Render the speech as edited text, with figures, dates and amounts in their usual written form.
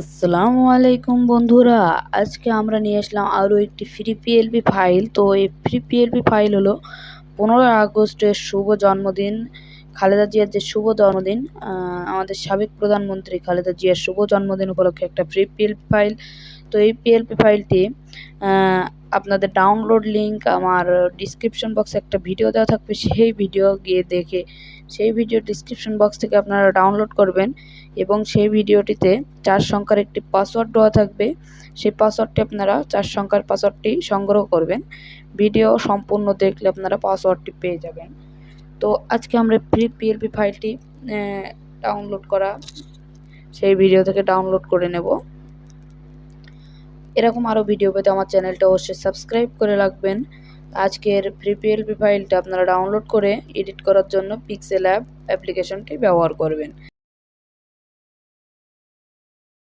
আসসালামু আলাইকুম বন্ধুরা, আজকে আমরা নিয়ে আসলাম আরও একটি ফ্রি পিএলপি ফাইল। তো এই ফ্রি পিএলপি ফাইল হলো 15 আগস্টের শুভ জন্মদিন, খালেদা জিয়ার যে শুভ জন্মদিন, আমাদের সাবেক প্রধানমন্ত্রী খালেদা জিয়ার শুভ জন্মদিন উপলক্ষে একটা ফ্রি পিএলপি ফাইল। তো এই পিএলপি ফাইলটি আপনাদের ডাউনলোড লিঙ্ক আমার ডিসক্রিপশন বক্সে একটা ভিডিও দেওয়া থাকবে, সেই ভিডিও গিয়ে দেখে সেই ভিডিও ডিসক্রিপশন বক্স থেকে আপনারা ডাউনলোড করবেন এবং সেই ভিডিওটিতে 4 সংখ্যার একটি পাসওয়ার্ড দেওয়া থাকবে। সেই পাসওয়ার্ডটি আপনারা 4 সংখ্যার পাসওয়ার্ডটি সংগ্রহ করবেন। ভিডিও সম্পূর্ণ দেখলে আপনারা পাসওয়ার্ডটি পেয়ে যাবেন। তো আজকে আমরা ফ্রি পিএলপি ফাইলটি ডাউনলোড করা সেই ভিডিও থেকে ডাউনলোড করে নেব। এরকম আরও ভিডিও পেতে আমার চ্যানেলটা অবশ্যই সাবস্ক্রাইব করে রাখবেন। আজকের ফ্রি পিএলপি ফাইলটা আপনারা ডাউনলোড করে এডিট করার জন্য পিক্সেল অ্যাপ অ্যাপ্লিকেশনটি ব্যবহার করবেন।